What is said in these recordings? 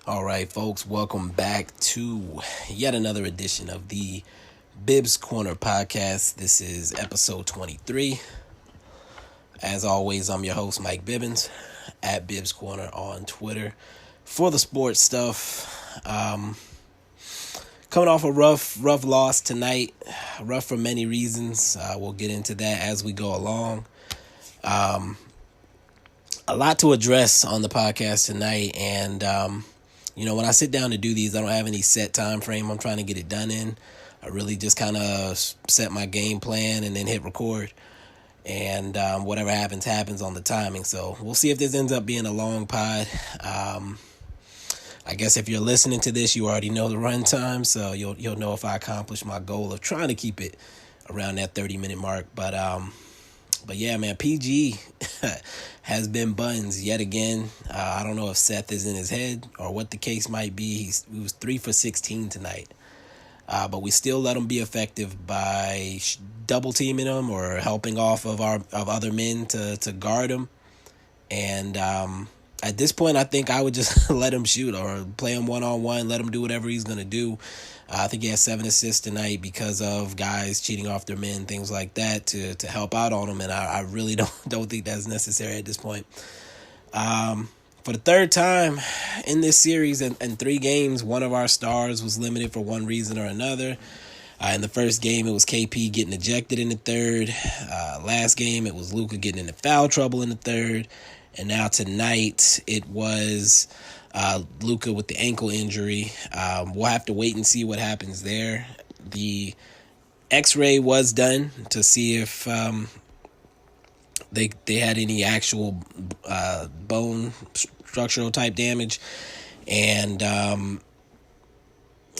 All right, folks, welcome back to yet another edition of the Bibbs Corner podcast. This is episode 23. As always, I'm your host, Mike Bibbins, at Bibbs Corner on Twitter for the sports stuff. Coming off a rough loss tonight, rough for many reasons. We'll get into that as we go along. A lot to address on the podcast tonight, and when I sit down to do these, I don't have any set time frame I'm trying to get it done in. I really just kind of set my game plan and then hit record. And whatever happens on the timing. So we'll see if this ends up being a long pod. I guess if you're listening to this, you already know the runtime, so you'll know if I accomplish my goal of trying to keep it around that 30-minute mark. But yeah, man, PG has been buns yet again. I don't know if Seth is in his head or what the case might be. He was 3 for 16 tonight. But we still let him be effective by double teaming him or helping off of other men to guard him. And at this point, I think I would just let him shoot or play him one-on-one, let him do whatever he's going to do. I think he has 7 assists tonight because of guys cheating off their men, things like that, to help out on him. And I really don't think that's necessary at this point. For the third time in this series, in 3 games, one of our stars was limited for one reason or another. In the first game, it was KP getting ejected in the third. Last game, it was Luka getting into foul trouble in the third. And now tonight, it was Luka with the ankle injury. We'll have to wait and see what happens there. The X-ray was done to see if they had any actual bone structural type damage, and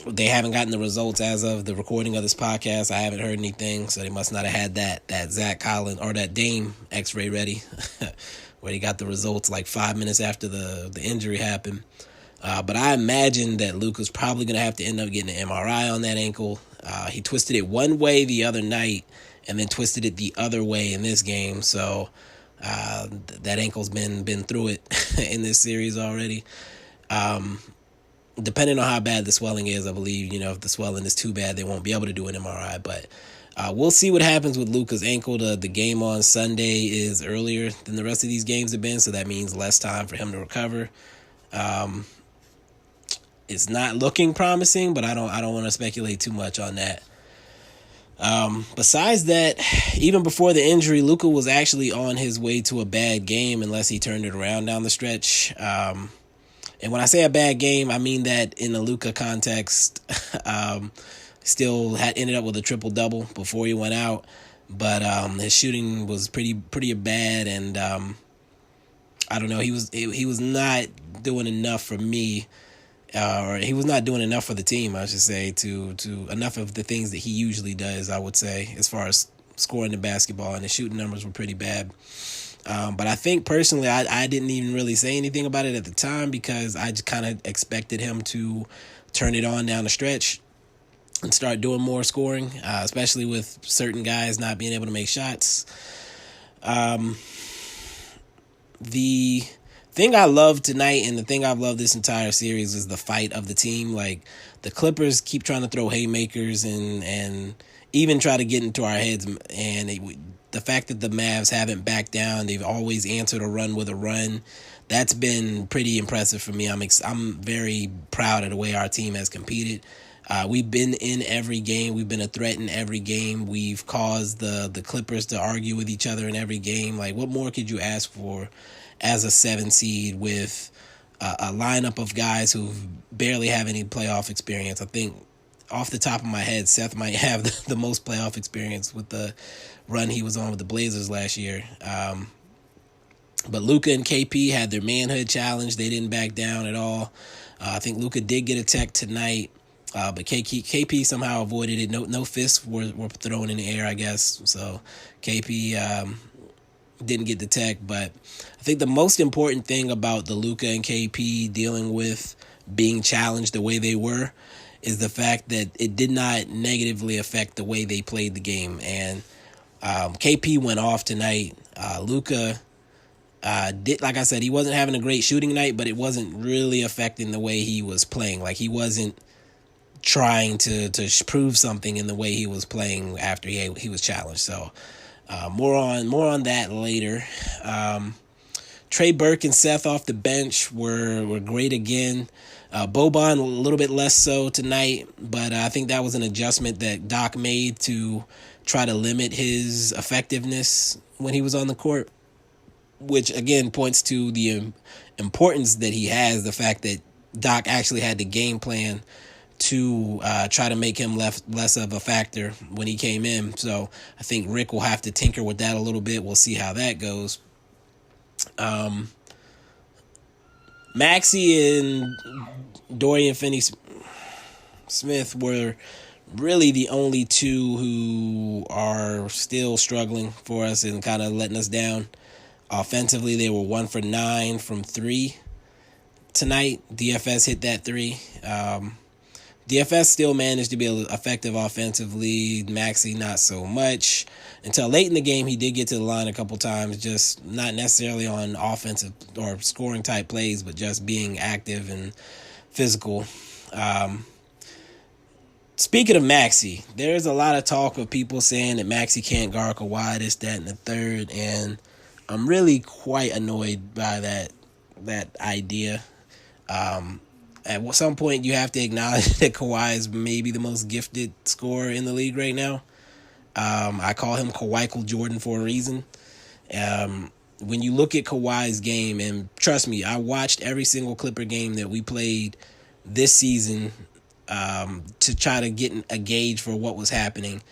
they haven't gotten the results as of the recording of this podcast. I haven't heard anything, so they must not have had that Zach Collins or that Dame X-ray ready, where he got the results like 5 minutes after the injury happened. But I imagine that Luka's probably going to have to end up getting an MRI on that ankle. He twisted it one way the other night and then twisted it the other way in this game. So that ankle's been through it in this series already. Depending on how bad the swelling is, I believe, if the swelling is too bad, they won't be able to do an MRI. But we'll see what happens with Luka's ankle. The game on Sunday is earlier than the rest of these games have been, so that means less time for him to recover. It's not looking promising, but I don't want to speculate too much on that. Besides that, even before the injury, Luka was actually on his way to a bad game unless he turned it around down the stretch. And when I say a bad game, I mean that in a Luka context. Still had ended up with a triple-double before he went out, but his shooting was pretty bad, and I don't know. He was not doing enough for me. Or he was not doing enough for the team, I should say, to enough of the things that he usually does, I would say, as far as scoring the basketball, and the shooting numbers were pretty bad. But I think personally, I didn't even really say anything about it at the time because I just kind of expected him to turn it on down the stretch and start doing more scoring, especially with certain guys not being able to make shots. The thing I love tonight and the thing I've loved this entire series is the fight of the team. Like, the Clippers keep trying to throw haymakers and even try to get into our heads. And the fact that the Mavs haven't backed down, they've always answered a run with a run. That's been pretty impressive for me. I'm very proud of the way our team has competed. We've been in every game. We've been a threat in every game. We've caused the Clippers to argue with each other in every game. Like, what more could you ask for as a 7 seed with a lineup of guys who barely have any playoff experience? I think off the top of my head, Seth might have the most playoff experience with the run he was on with the Blazers last year. But Luka and KP had their manhood challenge. They didn't back down at all. I think Luka did get a tech tonight, but KP somehow avoided it. No fists were thrown in the air, I guess. So KP didn't get the tech. But I think the most important thing about the Luka and KP dealing with being challenged the way they were is the fact that it did not negatively affect the way they played the game. And KP went off tonight. Luka Like I said, he wasn't having a great shooting night, but it wasn't really affecting the way he was playing. Like, he wasn't trying to prove something in the way he was playing after he was challenged. So more on that later. Trey Burke and Seth off the bench were great again. Boban a little bit less so tonight, but I think that was an adjustment that Doc made to try to limit his effectiveness when he was on the court, which again points to the importance that he has, the fact that Doc actually had the game plan to try to make him less of a factor when he came in. So I think Rick will have to tinker with that a little bit. We'll see how that goes. Maxey and Dorian Finney-Smith were really the only two who are still struggling for us and kind of letting us down. Offensively, they were 1 for 9 from 3 tonight. DFS hit that 3. DFS still managed to be effective offensively. Maxey not so much. Until late in the game, he did get to the line a couple times, just not necessarily on offensive or scoring type plays, but just being active and physical. Speaking of Maxey, there's a lot of talk of people saying that Maxey can't guard Kawhi, this, that, and the third, and I'm really quite annoyed by that idea. At some point, you have to acknowledge that Kawhi is maybe the most gifted scorer in the league right now. I call him Kawhi Jordan for a reason. When you look at Kawhi's game, and trust me, I watched every single Clipper game that we played this season to try to get a gauge for what was happening.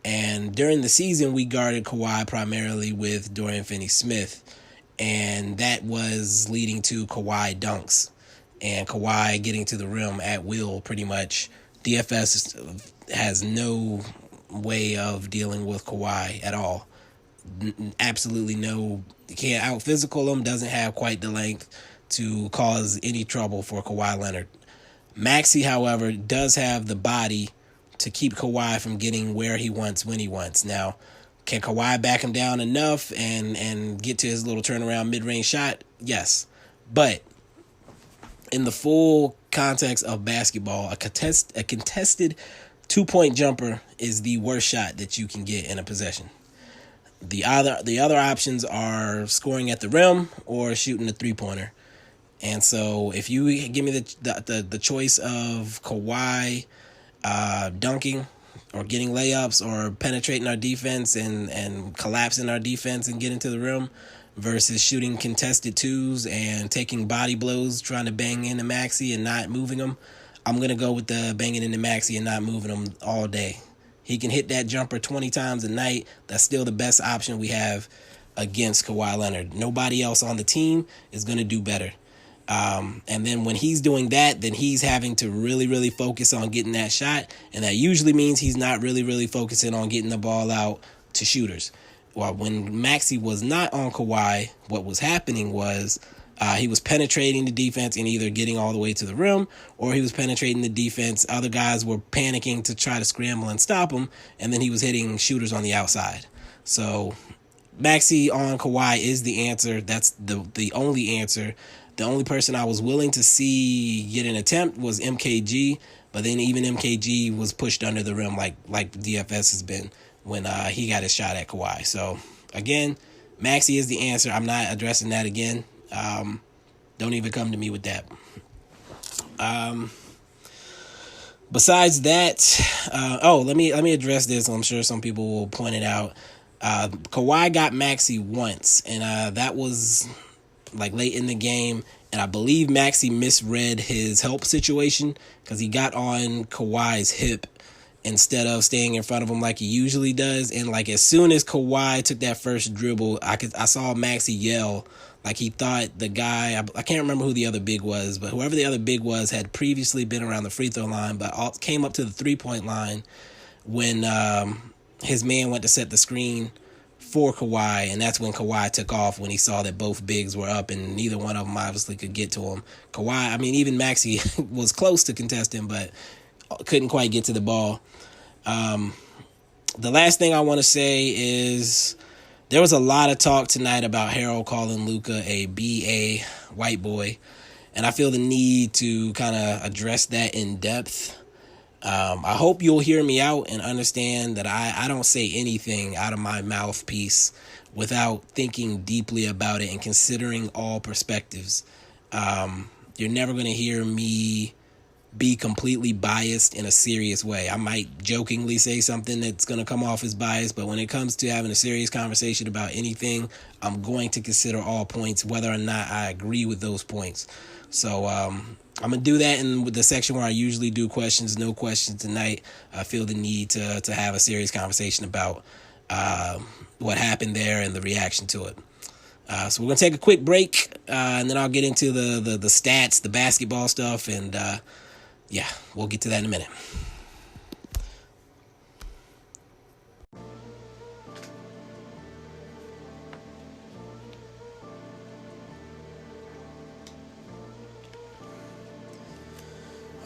And during the season, we guarded Kawhi primarily with Dorian Finney-Smith, and that was leading to Kawhi dunks and Kawhi getting to the rim at will pretty much. DFS has no way of dealing with Kawhi at all. Absolutely no. You can't out-physical him, doesn't have quite the length to cause any trouble for Kawhi Leonard. Maxey, however, does have the body to keep Kawhi from getting where he wants when he wants. Now, can Kawhi back him down enough and get to his little turnaround mid-range shot? Yes. But in the full context of basketball, a contested two-point jumper is the worst shot that you can get in a possession. The other options are scoring at the rim or shooting a three-pointer. And so if you give me the choice of Kawhi dunking or getting layups or penetrating our defense and collapsing our defense and getting to the rim versus shooting contested twos and taking body blows, trying to bang into Maxey and not moving him, I'm going to go with the banging into Maxey and not moving him all day. He can hit that jumper 20 times a night. That's still the best option we have against Kawhi Leonard. Nobody else on the team is going to do better. And then when he's doing that, then he's having to really, really focus on getting that shot. And that usually means he's not really, really focusing on getting the ball out to shooters. Well, when Maxey was not on Kawhi, what was happening was he was penetrating the defense and either getting all the way to the rim or he was penetrating the defense. Other guys were panicking to try to scramble and stop him, and then he was hitting shooters on the outside. So Maxey on Kawhi is the answer. That's the only answer. The only person I was willing to see get an attempt was MKG, but then even MKG was pushed under the rim like DFS has been when he got his shot at Kawhi. So, again, Maxey is the answer. I'm not addressing that again. Don't even come to me with that. Besides that, let me address this. I'm sure some people will point it out. Kawhi got Maxey once, and that was like late in the game, and I believe Maxey misread his help situation because he got on Kawhi's hip instead of staying in front of him like he usually does. And like as soon as Kawhi took that first dribble, I saw Maxey yell like he thought the guy, I can't remember who the other big was, but whoever the other big was had previously been around the free throw line, but came up to the 3-point line when his man went to set the screen for Kawhi, and that's when Kawhi took off when he saw that both bigs were up and neither one of them obviously could get to him. Even Maxey was close to contesting, but couldn't quite get to the ball. The last thing I want to say is There was a lot of talk tonight about Harold calling Luka a BA white boy, and I feel the need to kind of address that in depth. I hope you'll hear me out and understand that I don't say anything out of my mouthpiece without thinking deeply about it and considering all perspectives. You're never going to hear me be completely biased in a serious way. I might jokingly say something that's going to come off as biased, but when it comes to having a serious conversation about anything, I'm going to consider all points, whether or not I agree with those points. So I'm going to do that in the section where I usually do questions. No questions tonight. I feel the need to have a serious conversation about what happened there and the reaction to it. So we're going to take a quick break, and then I'll get into the stats, the basketball stuff, and yeah, we'll get to that in a minute.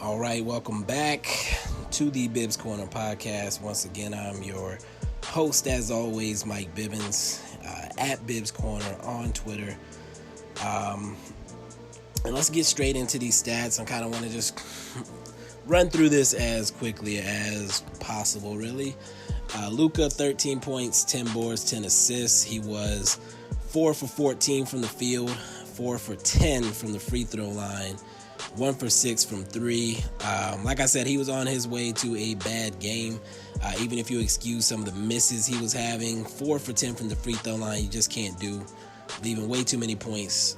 All right, welcome back to the Bibbs Corner podcast. Once again, I'm your host, as always, Mike Bibbins, at Bibbs Corner on Twitter. And let's get straight into these stats. I kind of want to just run through this as quickly as possible, really. Luka, 13 points, 10 boards, 10 assists. He was 4 for 14 from the field, 4 for 10 from the free throw line, 1 for 6 from 3. Like I said, he was on his way to a bad game. Even if you excuse some of the misses he was having, 4 for 10 from the free throw line, you just can't do. Leaving way too many points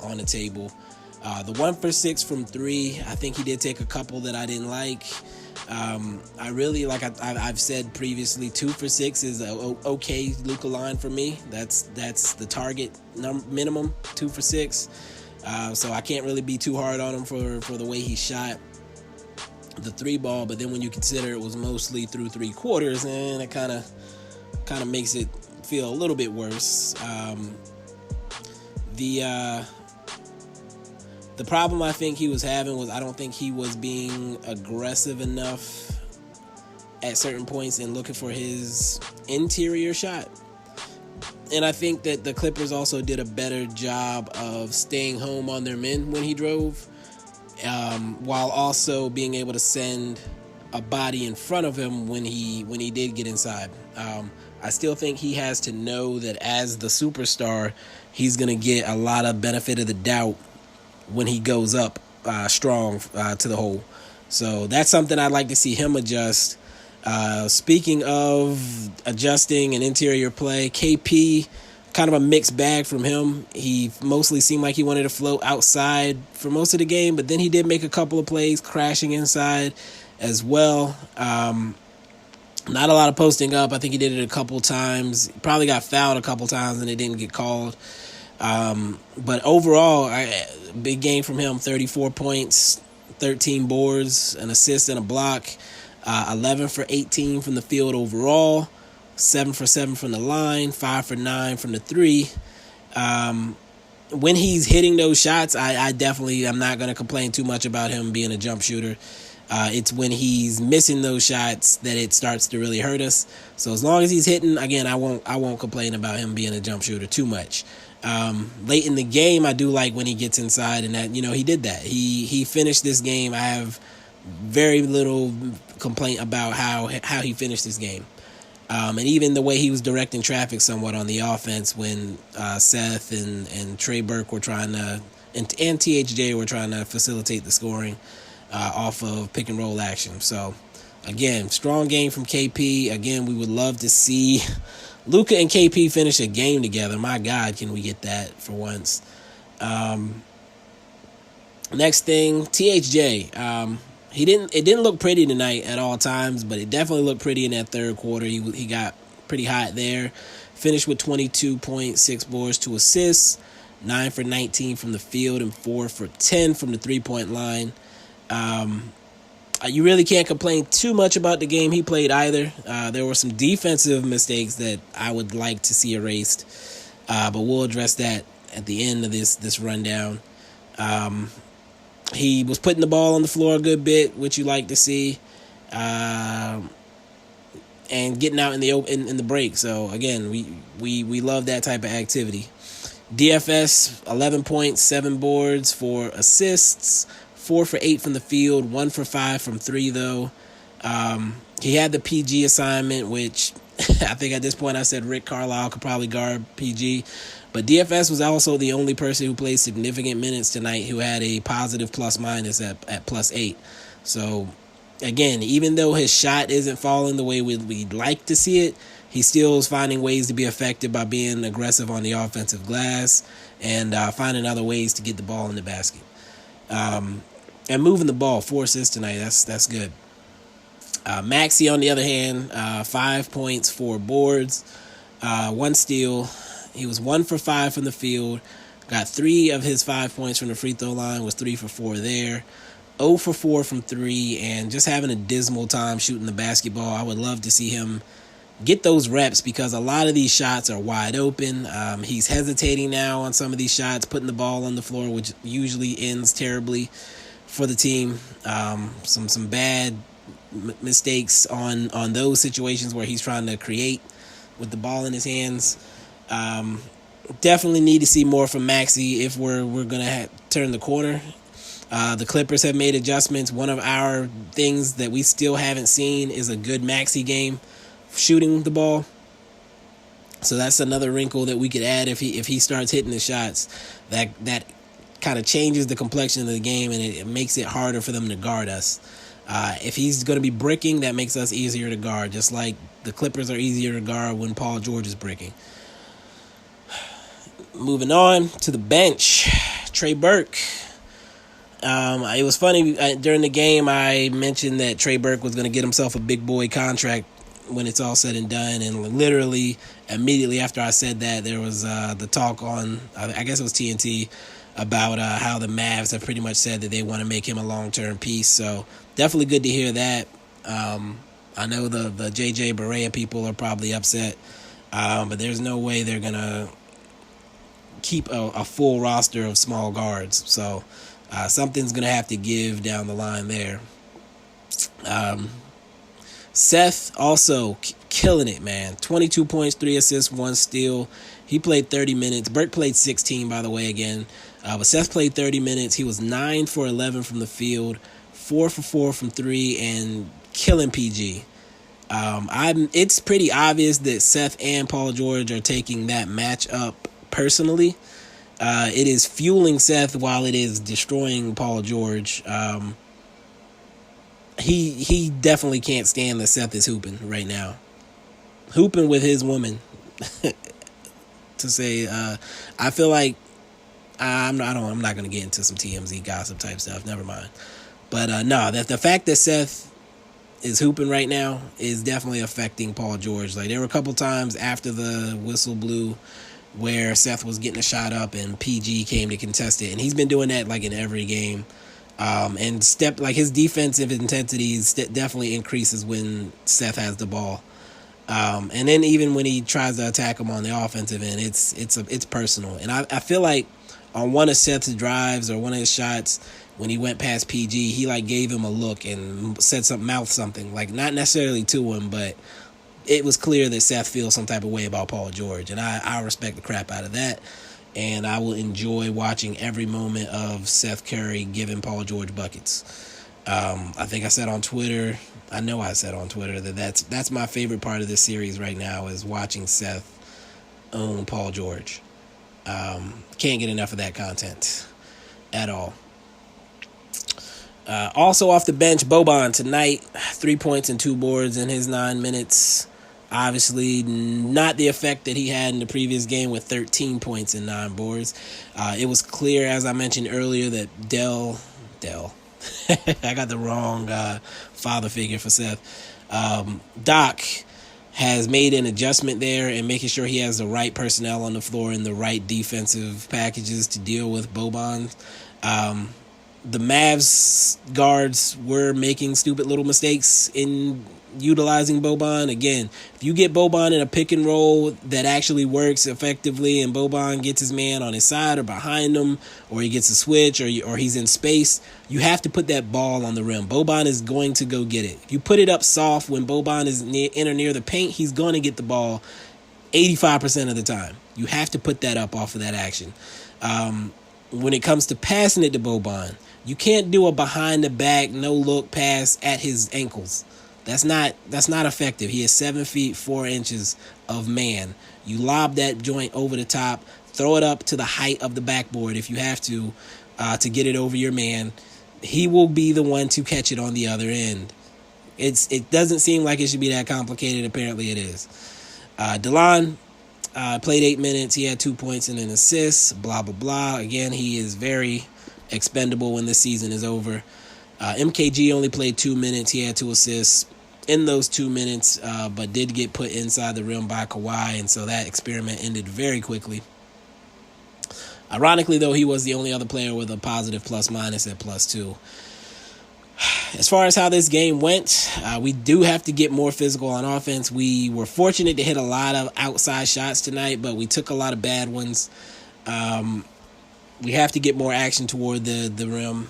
on the table. The 1 for 6 from 3, I think he did take a couple that I didn't like. I really, like I've said previously, 2 for 6 is a okay Luka line for me. That's the target minimum, 2 for 6. So I can't really be too hard on him for the way he shot the 3 ball. But then when you consider it was mostly through 3 quarters, and it kind of makes it feel a little bit worse. The problem I think he was having was I don't think he was being aggressive enough at certain points and looking for his interior shot. And I think that the Clippers also did a better job of staying home on their men when he drove, while also being able to send a body in front of him when he did get inside. I still think he has to know that as the superstar, he's going to get a lot of benefit of the doubt when he goes up strong to the hole. So that's something I'd like to see him adjust. Speaking of adjusting and interior play, KP, kind of a mixed bag from him. He mostly seemed like he wanted to float outside for most of the game, but then he did make a couple of plays crashing inside as well. Not a lot of posting up. I think he did it a couple times. Probably got fouled a couple times and it didn't get called. But overall, big game from him. 34 points, 13 boards, an assist and a block. 11 for 18 from the field overall. 7 for 7 from the line. 5 for 9 from the 3. When he's hitting those shots, I'm not going to complain too much about him being a jump shooter. It's when he's missing those shots that it starts to really hurt us. So as long as he's hitting, again, I won't complain about him being a jump shooter too much. Late in the game, I do like when he gets inside, and that, he did that. He finished this game. I have very little complaint about how he finished this game. And even the way he was directing traffic somewhat on the offense when Seth and Trey Burke were trying to, and THJ were trying to facilitate the scoring off of pick and roll action. So again, strong game from KP. Again, we would love to see Luka and KP finish a game together. My God, can we get that for once? Next thing, THJ. It didn't look pretty tonight at all times, but it definitely looked pretty in that third quarter. He got pretty hot there. Finished with 22 points, 6 boards, 2 assists, 9 for 19 from the field, and 4 for 10 from the three-point line. You really can't complain too much about the game he played either. There were some defensive mistakes that I would like to see erased, but we'll address that at the end of this rundown. He was putting the ball on the floor a good bit, which you like to see. and getting out in the break. So again, we love that type of activity. DFS, 11 points, 7 boards, 4 assists, 4 for 8 from the field, 1 for 5 from 3 though. He had the PG assignment, which I think at this point I said Rick Carlisle could probably guard PG. But DFS was also the only person who played significant minutes tonight who had a positive plus-minus at +8. So, again, even though his shot isn't falling the way we'd like to see it, he still is finding ways to be effective by being aggressive on the offensive glass and finding other ways to get the ball in the basket. And moving the ball, 4 assists tonight, that's good. Maxey, on the other hand, 5 points, 4 boards, 1 steal. He was 1 for 5 from the field. Got 3 of his 5 points from the free throw line. Was 3 for 4 there. 0 for 4 from 3, and just having a dismal time shooting the basketball. I would love to see him get those reps because a lot of these shots are wide open. He's hesitating now on some of these shots, putting the ball on the floor, which usually ends terribly for the team. Some bad mistakes on those situations where he's trying to create with the ball in his hands. Definitely need to see more from Maxey if we're going to turn the corner. The Clippers have made adjustments. One of our things that we still haven't seen is a good Maxey game shooting the ball. So that's another wrinkle that we could add if he starts hitting the shots. That kind of changes the complexion of the game, and it makes it harder for them to guard us. If he's going to be bricking, that makes us easier to guard, just like the Clippers are easier to guard when Paul George is bricking. Moving on to the bench, Trey Burke. It was funny, during the game I mentioned that Trey Burke was going to get himself a big boy contract when it's all said and done, and literally immediately after I said that, there was the talk on, I guess it was TNT, about how the Mavs have pretty much said that they want to make him a long-term piece. So definitely good to hear that. I know the JJ Barea people are probably upset, but there's no way they're going to keep a full roster of small guards. So something's going to have to give down the line there. Seth also killing it, man. 22 points, 3 assists, 1 steal. He played 30 minutes. Burke played 16, by the way, again. But Seth played 30 minutes. He was 9 for 11 from the field, 4 for 4 from 3, and killing PG. It's pretty obvious that Seth and Paul George are taking that match up personally. It is fueling Seth while it is destroying Paul George. He definitely can't stand that Seth is hooping right now. Hooping with his woman. To say, I feel like I'm not going to get into some TMZ gossip type stuff. Never mind. But no, that the fact that Seth is hooping right now is definitely affecting Paul George. Like, there were a couple times after the whistle blew where Seth was getting a shot up and PG came to contest it, and he's been doing that like in every game. And his defensive intensity definitely increases when Seth has the ball. And then even when he tries to attack him on the offensive end, it's personal. And I feel like on one of Seth's drives or one of his shots, when he went past PG, he like gave him a look and said mouthed something, like not necessarily to him, but it was clear that Seth feels some type of way about Paul George, and I respect the crap out of that. And I will enjoy watching every moment of Seth Curry giving Paul George buckets. I think I said on Twitter, that that's my favorite part of this series right now is watching Seth own Paul George. Can't get enough of that content at all. Also off the bench, Boban tonight, 3 points and 2 boards in his 9 minutes. Obviously, not the effect that he had in the previous game with 13 points and 9 boards. It was clear, as I mentioned earlier, that Dell, I got the wrong father figure for Seth. Doc has made an adjustment there and making sure he has the right personnel on the floor and the right defensive packages to deal with Boban. the Mavs guards were making stupid little mistakes in utilizing Boban. Again, if you get Boban in a pick and roll that actually works effectively and Boban gets his man on his side or behind him, or he gets a switch, or he's in space, you have to put that ball on the rim. Boban is going to go get it. If you put it up soft when Boban is in or near the paint, he's going to get the ball 85% of the time. You have to put that up off of that action. When it comes to passing it to Boban, you can't do a behind the back, no look pass at his ankles. That's not effective. He is 7 feet 4 inches of man. You lob that joint over the top, throw it up to the height of the backboard if you have to get it over your man. He will be the one to catch it on the other end. It doesn't seem like it should be that complicated. Apparently it is. DeLon played 8 minutes. He had 2 points and an assist. Blah, blah, blah. Again, he is very expendable when this season is over. MKG only played 2 minutes. He had 2 assists in those 2 minutes, but did get put inside the rim by Kawhi, and so that experiment ended very quickly. Ironically, though, he was the only other player with a positive plus-minus at +2. As far as how this game went, we do have to get more physical on offense. We were fortunate to hit a lot of outside shots tonight, but we took a lot of bad ones. We have to get more action toward the rim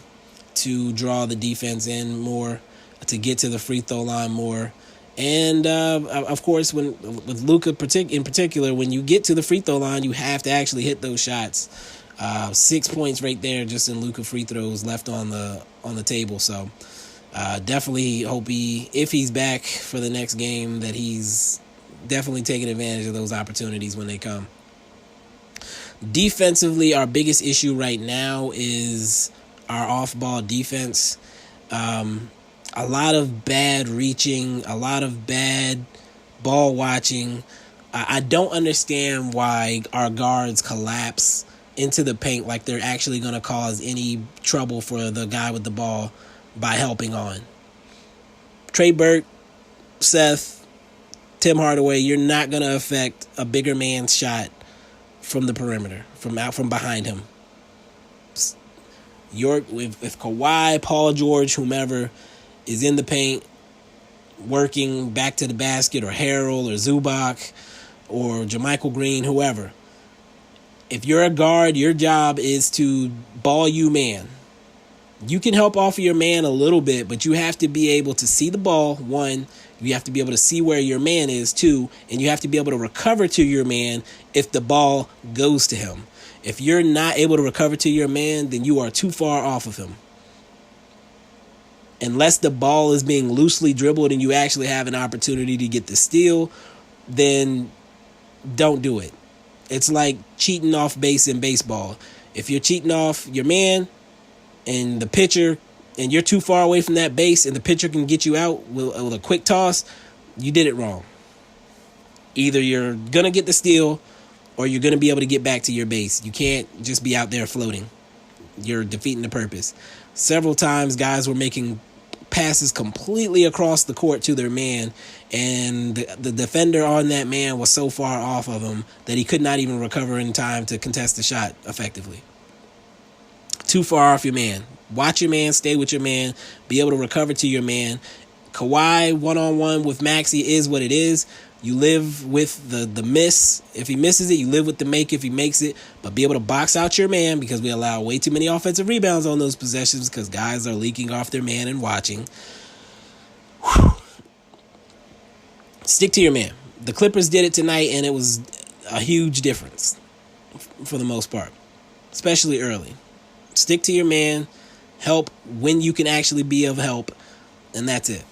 to draw the defense in more, to get to the free throw line more. And, of course, with Luka in particular, when you get to the free throw line, you have to actually hit those shots. 6 points right there just in Luka free throws left on the table. So definitely hope if he's back for the next game, that he's definitely taking advantage of those opportunities when they come. Defensively, our biggest issue right now is our off-ball defense. A lot of bad reaching, a lot of bad ball watching. I don't understand why our guards collapse into the paint like they're actually going to cause any trouble for the guy with the ball by helping on. Trey Burke, Seth, Tim Hardaway, you're not going to affect a bigger man's shot from the perimeter, from behind him. If Kawhi, Paul George, whomever is in the paint working back to the basket, or Harrell or Zubac or JaMychal Green, whoever, if you're a guard, your job is to ball you man. You can help off of your man a little bit, but you have to be able to see the ball, 1. You have to be able to see where your man is, 2. And you have to be able to recover to your man if the ball goes to him. If you're not able to recover to your man, then you are too far off of him. Unless the ball is being loosely dribbled and you actually have an opportunity to get the steal, then don't do it. It's like cheating off base in baseball. If you're cheating off your man and the pitcher, and you're too far away from that base and the pitcher can get you out with a quick toss, you did it wrong. Either you're going to get the steal or you're going to be able to get back to your base. You can't just be out there floating. You're defeating the purpose. Several times guys were making passes completely across the court to their man, and the defender on that man was so far off of him that he could not even recover in time to contest the shot effectively. Too far off your man. Watch your man, stay with your man, be able to recover to your man. Kawhi one-on-one with Maxey is what it is. You live with the miss. If he misses it, you live with the make if he makes it. But be able to box out your man, because we allow way too many offensive rebounds on those possessions because guys are leaking off their man and watching. Whew. Stick to your man. The Clippers did it tonight, and it was a huge difference for the most part, especially early. Stick to your man. Help when you can actually be of help, and that's it.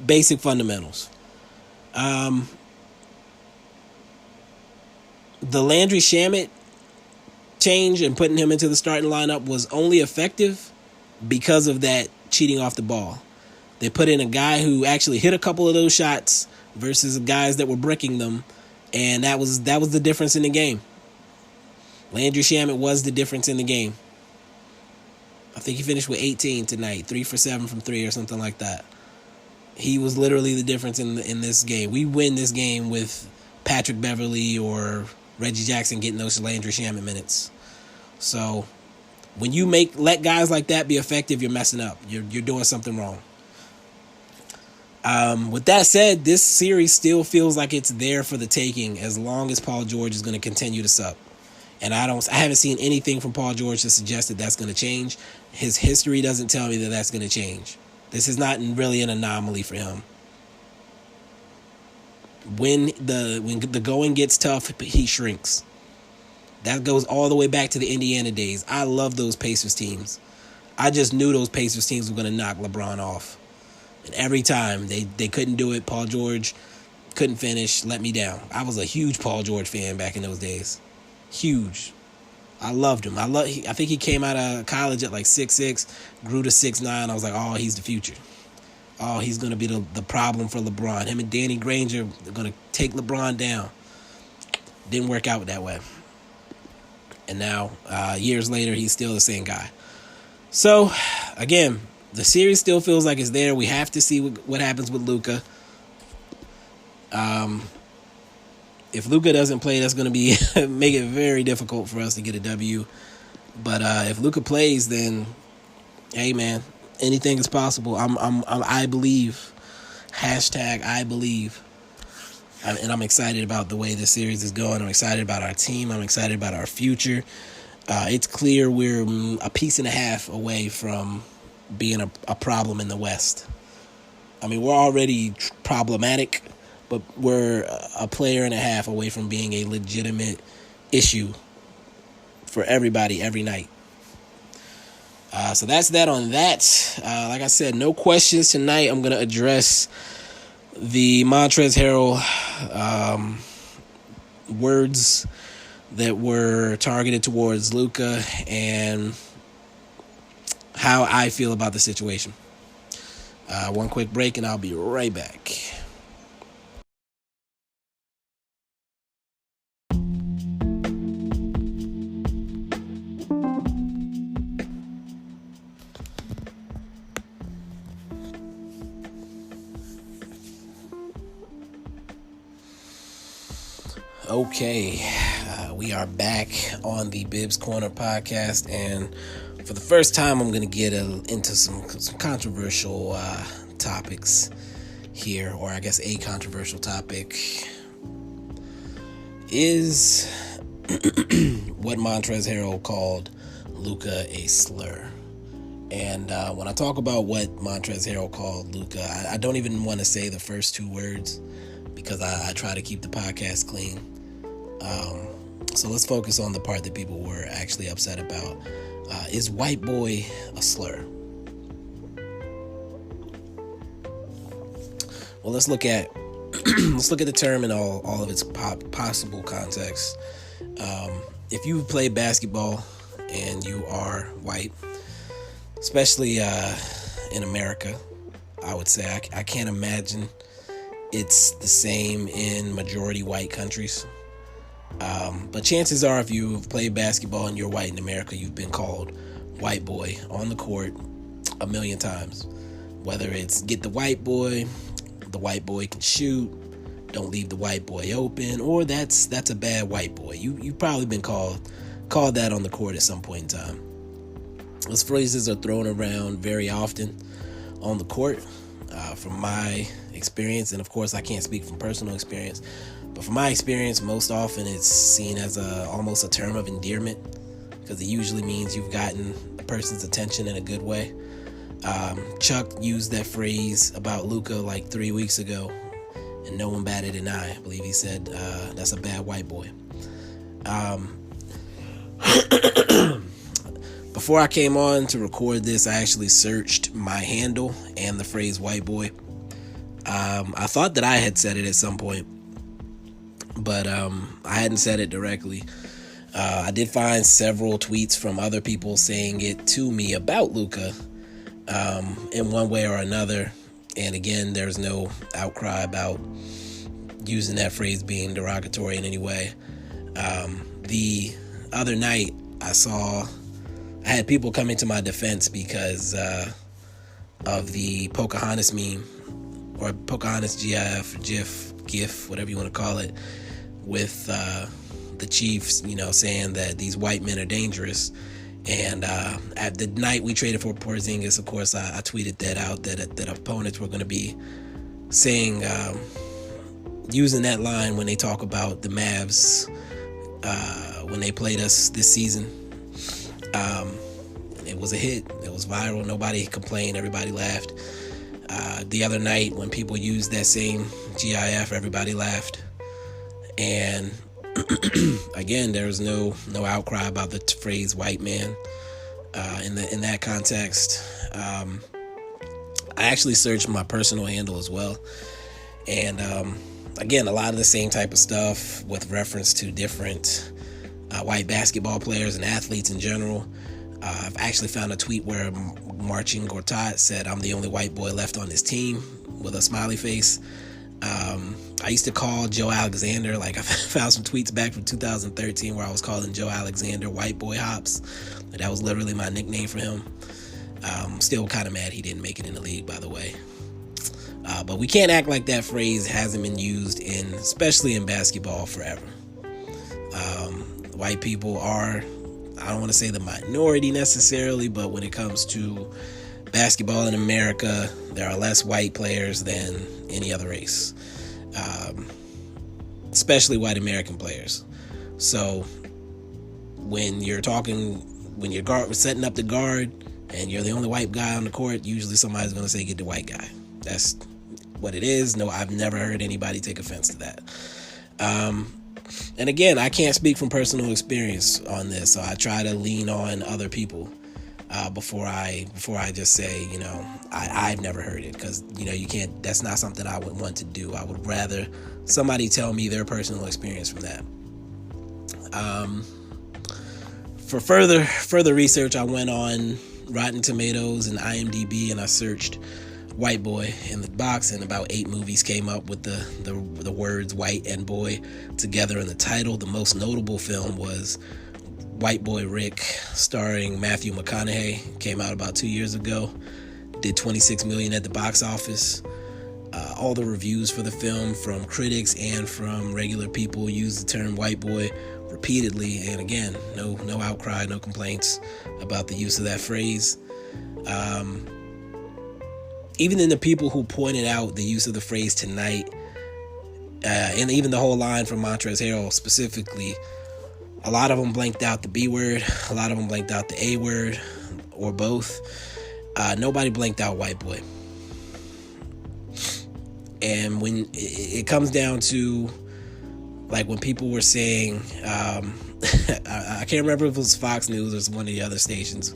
Basic fundamentals. The Landry Shamet change and putting him into the starting lineup was only effective because of that cheating off the ball. They put in a guy who actually hit a couple of those shots versus guys that were bricking them, and that was the difference in the game. Landry Shamet was the difference in the game. I think he finished with 18 tonight, 3 for 7 from 3 or something like that. He was literally the difference in this game. We win this game with Patrick Beverley or Reggie Jackson getting those Landry Shamet minutes. So When you let guys like that be effective, you're messing up. You're doing something wrong. With that said, this series still feels like it's there for the taking as long as Paul George is going to continue to suck. And I haven't seen anything from Paul George to suggest that that's going to change. His history doesn't tell me that that's going to change. This is not really an anomaly for him. When the going gets tough, he shrinks. That goes all the way back to the Indiana days. I love those Pacers teams. I just knew those Pacers teams were going to knock LeBron off. And every time they couldn't do it, Paul George couldn't finish, let me down. I was a huge Paul George fan back in those days. Huge. I loved him. I think he came out of college at like 6'6", grew to 6'9". I was like, oh, he's the future. Oh, he's going to be the problem for LeBron. Him and Danny Granger are going to take LeBron down. Didn't work out that way. And now, years later, he's still the same guy. So, again, the series still feels like it's there. We have to see what happens with Luka. If Luka doesn't play, that's going to make it very difficult for us to get a W. But if Luka plays, then hey man, anything is possible. I believe. #I believe. And I'm excited about the way this series is going. I'm excited about our team. I'm excited about our future. It's clear we're a piece and a half away from being a problem in the West. I mean, we're already problematic, but we're a player and a half away from being a legitimate issue for everybody every night. So that's that on that. Like I said, no questions tonight. I'm going to address the Montrezl Harrell words that were targeted towards Luka and how I feel about the situation. One quick break and I'll be right back. Okay, we are back on the Bibbs Corner podcast, and for the first time, I'm going to get into some controversial topics here, or I guess a controversial topic is what Montrezl Harrell called Luka a slur. And when I talk about what Montrezl Harrell called Luka, I don't even want to say the first two words because I try to keep the podcast clean. So let's focus on the part that people were actually upset about. Is white boy a slur? Well, let's look at the term in all of its possible contexts. If you play basketball and you are white, especially in America, I would say I can't imagine it's the same in majority white countries. But chances are, if you've played basketball and you're white in America, you've been called white boy on the court a million times. Whether it's get the white boy can shoot, don't leave the white boy open, or that's a bad white boy. You've probably been called that on the court at some point in time. Those phrases are thrown around very often on the court. From my experience, and of course I can't speak from personal experience, but from my experience, most often it's seen as almost a term of endearment because it usually means you've gotten a person's attention in a good way. Chuck used that phrase about Luka like 3 weeks ago, and no one batted an eye. I believe he said that's a bad white boy. Before I came on to record this, I actually searched my handle and the phrase white boy. I thought that I had said it at some point, but I hadn't said it directly. I did find several tweets from other people saying it to me about Luka in one way or another. And again, there's no outcry about using that phrase being derogatory in any way. The other night, I had people coming to my defense because of the Pocahontas meme, or Pocahontas GIF, whatever you want to call it, with the Chiefs, saying that these white men are dangerous. And at the night we traded for Porzingis, of course, I tweeted that out, that opponents were going to be saying, using that line when they talk about the Mavs when they played us this season. It was a hit. It was viral. Nobody complained. Everybody laughed. The other night when people used that same GIF, everybody laughed. And again, there was no outcry about the phrase white man in that context. I actually searched my personal handle as well. And again, a lot of the same type of stuff with reference to different white basketball players and athletes in general. I've actually found a tweet where Marcin Gortat said, "I'm the only white boy left on this team," with a smiley face. I used to call Joe Alexander, like I found some tweets back from 2013 where I was calling Joe Alexander White Boy Hops. That was literally my nickname for him. Still kind of mad he didn't make it in the league, by the way. But we can't act like that phrase hasn't been used especially in basketball, forever. White people are, I don't want to say the minority necessarily, but when it comes to basketball in America, there are less white players than any other race, especially white American players. So when you're setting up the guard and you're the only white guy on the court, usually somebody's going to say, "Get the white guy." That's what it is. No, I've never heard anybody take offense to that. And again, I can't speak from personal experience on this, so I try to lean on other people before I just say, I've never heard it, because you can't. That's not something I would want to do. I would rather somebody tell me their personal experience from that. For further research, I went on Rotten Tomatoes and IMDb, and I searched white boy in the box, and about 8 movies came up with the words white and boy together in the title. The most notable film was White Boy Rick, starring Matthew McConaughey. Came out about 2 years ago. Did $26 million at the box office. All the reviews for the film, from critics and from regular people, used the term white boy repeatedly, and again, no outcry, no complaints about the use of that phrase. Even in the people who pointed out the use of the phrase tonight, and even the whole line from Montrezl Harrell specifically, a lot of them blanked out the B word, a lot of them blanked out the A word, or both. Nobody blanked out white boy. And when it comes down to, like, when people were saying, I can't remember if it was Fox News or one of the other stations,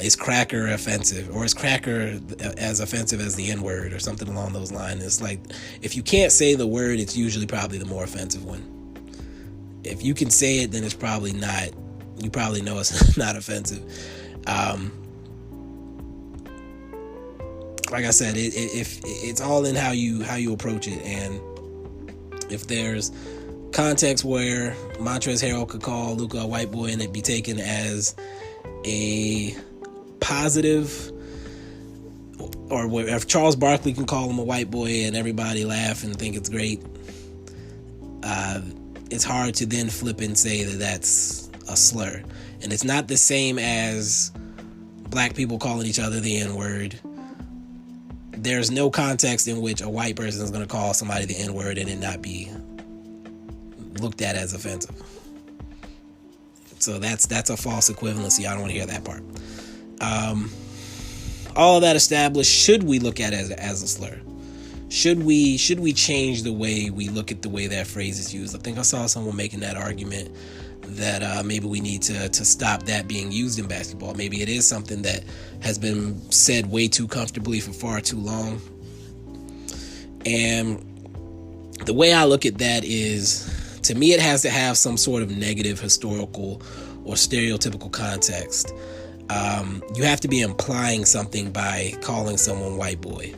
is cracker offensive, or is cracker as offensive as the N-word, or something along those lines. It's like, if you can't say the word, it's usually probably the more offensive one. If you can say it, then it's probably not. You probably know it's not offensive. Like I said, if it's all in how you approach it, and if there's context where Montrezl Harrell could call Luka a white boy and it be taken as a positive, or if Charles Barkley can call him a white boy and everybody laugh and think it's great, it's hard to then flip and say that that's a slur. And it's not the same as black people calling each other the N-word. There's no context in which a white person is going to call somebody the N-word and it not be looked at as offensive. So that's a false equivalency. I don't want to hear that part. All of that established, should we look at it as a slur? Should we change the way we look at the way that phrase is used? I think I saw someone making that argument that maybe we need to stop that being used in basketball. Maybe it is something that has been said way too comfortably for far too long. And the way I look at that is, to me, it has to have some sort of negative historical or stereotypical context. You have to be implying something by calling someone white boy.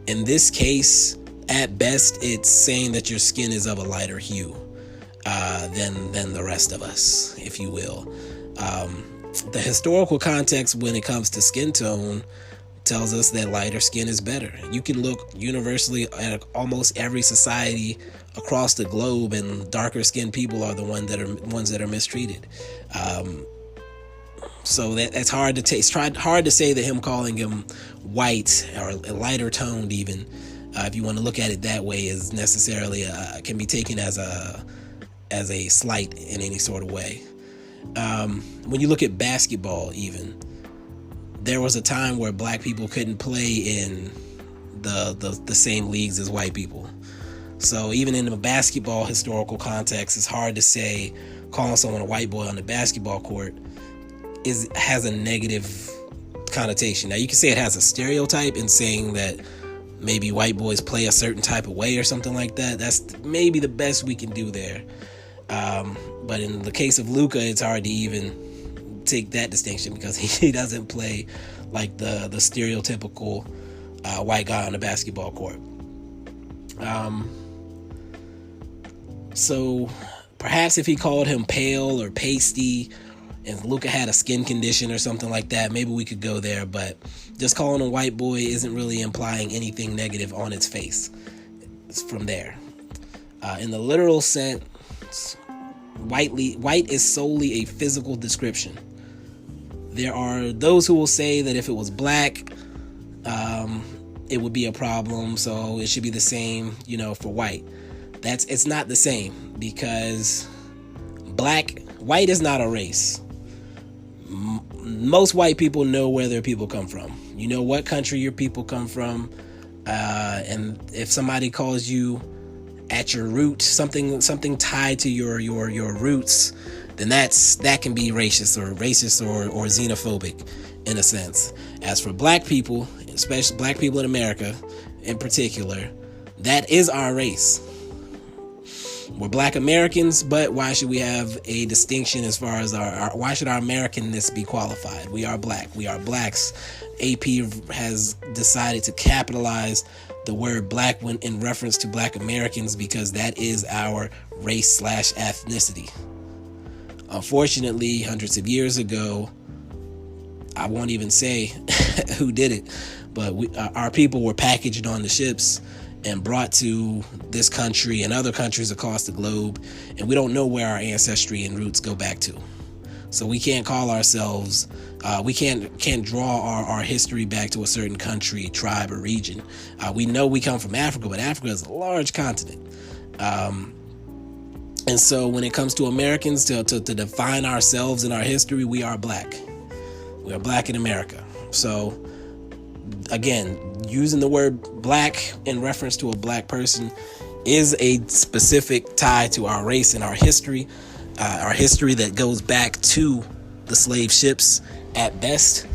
In this case, at best, it's saying that your skin is of a lighter hue than the rest of us, if you will. The historical context when it comes to skin tone tells us that lighter skin is better. You can look universally at almost every society across the globe, and darker skinned people are the ones that are mistreated. So it's hard to take. It's hard to say that him calling him white or lighter toned, even if you want to look at it that way, is necessarily can be taken as a slight in any sort of way. When you look at basketball, even there was a time where black people couldn't play in the same leagues as white people. So even in the basketball historical context, it's hard to say calling someone a white boy on the basketball court has a negative connotation. Now you can say it has a stereotype in saying that maybe white boys play a certain type of way or something like that. That's maybe the best we can do there. But in the case of Luka, it's hard to even take that distinction because he doesn't play like the stereotypical white guy on the basketball court. So perhaps if he called him pale or pasty and Luka had a skin condition or something like that, maybe we could go there. But just calling him white boy isn't really implying anything negative on its face. It's from there. In the literal sense, white is solely a physical description. There are those who will say that if it was black, it would be a problem, so it should be the same, for white. It's not the same, because white is not a race. Most white people know where their people come from. You know what country your people come from, and if somebody calls you at your root something tied to your roots, then that can be racist or xenophobic in a sense. As for black people, especially black people in America in particular, that is our race. We're black Americans, but why should we have a distinction as far as why should our Americanness be qualified? We are black. We are blacks. AP has decided to capitalize the word black when in reference to black Americans because that is our race / ethnicity. Unfortunately, hundreds of years ago, I won't even say who did it, but our people were packaged on the ships and brought to this country and other countries across the globe, and we don't know where our ancestry and roots go back to. So we can't call ourselves, we can't draw our history back to a certain country, tribe, or region. We know we come from Africa, but Africa is a large continent. And so when it comes to Americans, to define ourselves and our history, we are black. We are black in America. So again, using the word black in reference to a black person is a specific tie to our race and our history that goes back to the slave ships at best,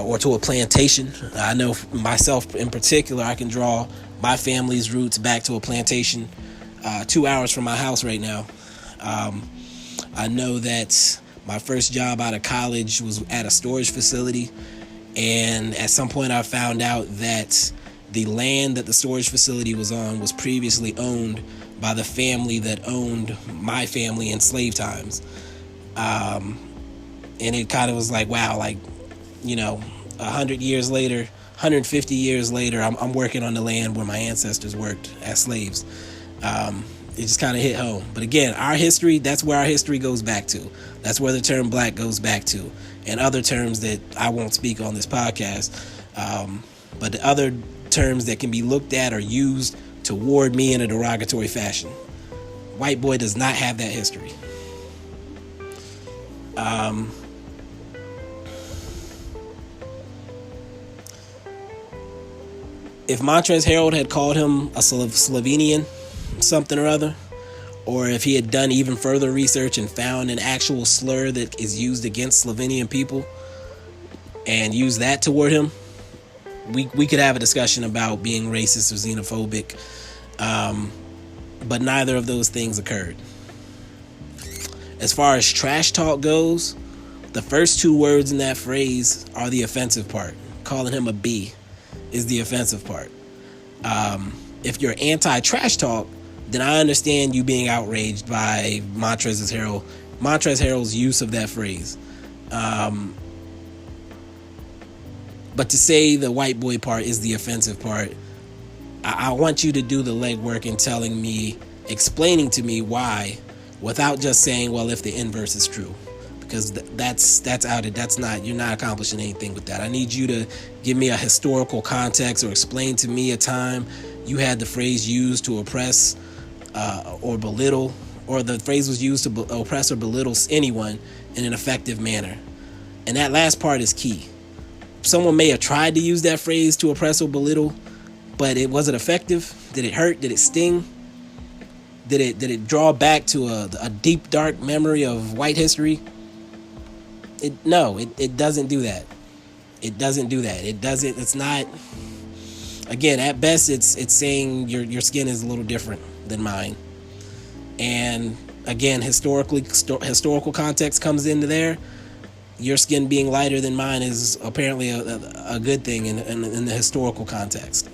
or to a plantation. I know myself in particular, I can draw my family's roots back to a plantation 2 hours from my house right now. I know that my first job out of college was at a storage facility, and at some point I found out that the land that the storage facility was on was previously owned by the family that owned my family in slave times. And it kind of was like, wow, 100 years later, 150 years later, I'm working on the land where my ancestors worked as slaves. It just kind of hit home. But again, our history, that's where our history goes back to. That's where the term black goes back to. And other terms that I won't speak on this podcast. But the other terms that can be looked at or used toward me in a derogatory fashion. White boy does not have that history. If Montrezl Harrell had called him a Slovenian something or other, or if he had done even further research and found an actual slur that is used against Slovenian people and used that toward him, we could have a discussion about being racist or xenophobic, but neither of those things occurred. As far as trash talk goes, the first two words in that phrase are the offensive part. Calling him a B is the offensive part. If you're anti-trash talk, then I understand you being outraged by Montrezl Harrell's use of that phrase. But to say the white boy part is the offensive part, I want you to do the legwork in explaining to me why, without just saying, well, if the inverse is true. because that's outed. You're not accomplishing anything with that. I need you to give me a historical context or explain to me a time you had the phrase used to oppress or belittle, or the phrase was used to oppress or belittle anyone in an effective manner. And that last part is key. Someone may have tried to use that phrase to oppress or belittle, but it wasn't effective. Did it hurt? Did it sting? Did it draw back to a deep, dark memory of white history? No, it doesn't do that. It doesn't do that. It's not. Again, at best, it's saying your skin is a little different than mine. And again, historical context comes into there. Your skin being lighter than mine is apparently a good thing in the historical context.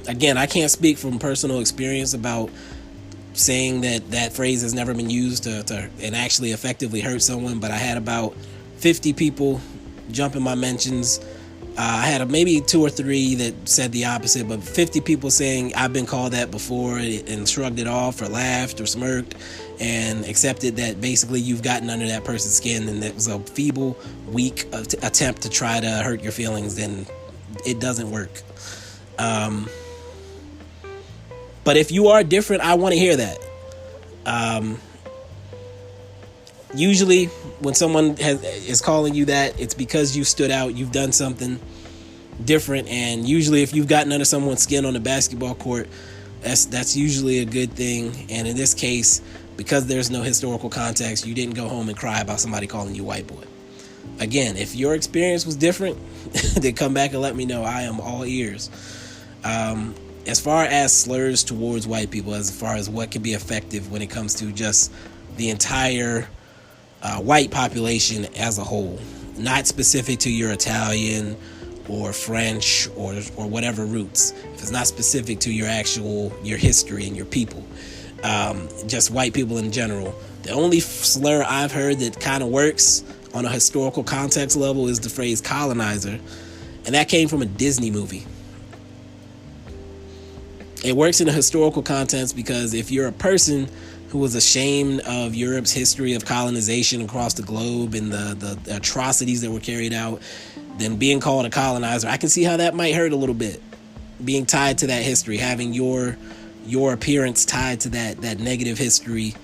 Again, I can't speak from personal experience about saying that phrase has never been used to and actually effectively hurt someone, but I had about 50 people jump in my mentions. I had maybe 2 or 3 that said the opposite, but 50 people saying I've been called that before and shrugged it off or laughed or smirked and accepted that basically you've gotten under that person's skin and it was a feeble, weak attempt to try to hurt your feelings, then it doesn't work. But if you are different, I want to hear that. Usually when someone is calling you that, it's because you stood out, you've done something different, and usually if you've gotten under someone's skin on the basketball court, that's usually a good thing. And in this case, because there's no historical context, you didn't go home and cry about somebody calling you white boy. Again, if your experience was different, then come back and let me know. I am all ears. As far as slurs towards white people, as far as what can be effective when it comes to just the entire white population as a whole, not specific to your Italian or French or whatever roots, if it's not specific to your history and your people, just white people in general, the only slur I've heard that kind of works on a historical context level is the phrase colonizer, and that came from a Disney movie. It works in a historical context because if you're a person who was ashamed of Europe's history of colonization across the globe and the atrocities that were carried out, then being called a colonizer, I can see how that might hurt a little bit. Being tied to that history, having your appearance tied to that negative history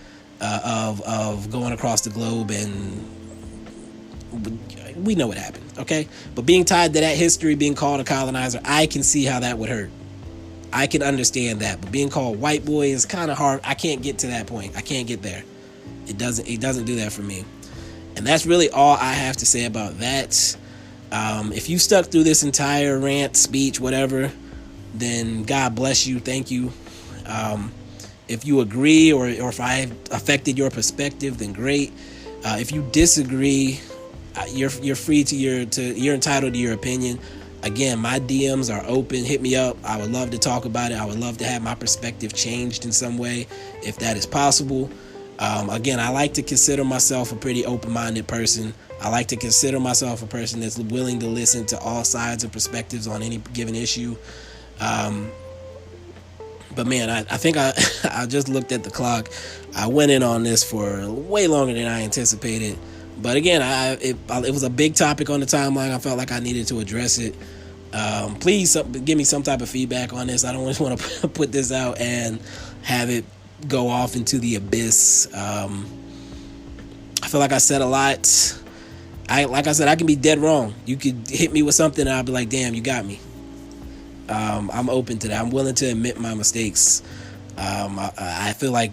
of going across the globe, and we know what happened, okay? But being tied to that history, being called a colonizer, I can see how that would hurt. I can understand that, but being called white boy is kind of hard. I can't get to that point. I can't get there. It doesn't do that for me. And that's really all I have to say about that. If you stuck through this entire rant, speech, whatever, then God bless you. Thank you. If you agree or if I affected your perspective, then great. If you disagree, you're free you're entitled to your opinion. Again, my DMs are open. Hit me up. I would love to talk about it. I would love to have my perspective changed in some way, if that is possible. Again, I like to consider myself a pretty open-minded person. I like to consider myself a person that's willing to listen to all sides and perspectives on any given issue. But man, I think I just looked at the clock. I went in on this for way longer than I anticipated. But again, it was a big topic on the timeline. I felt like I needed to address it. Please give me some type of feedback on this. I don't just want to put this out and have it go off into the abyss. I feel like I said a lot. Like I said, I can be dead wrong. You could hit me with something and I'll be like, damn, you got me. I'm open to that. I'm willing to admit my mistakes. I feel like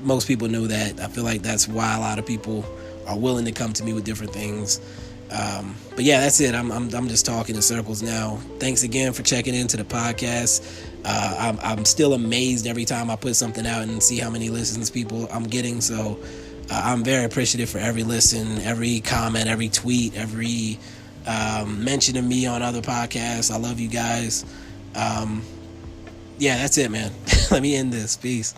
most people know that. I feel like that's why a lot of people are willing to come to me with different things. But yeah, that's it. I'm just talking in circles now. Thanks again for checking into the podcast. I'm still amazed every time I put something out and see how many listens people I'm getting. So I'm very appreciative for every listen, every comment, every tweet, every mention of me on other podcasts. I love you guys. Yeah, that's it, man. Let me end this. Peace.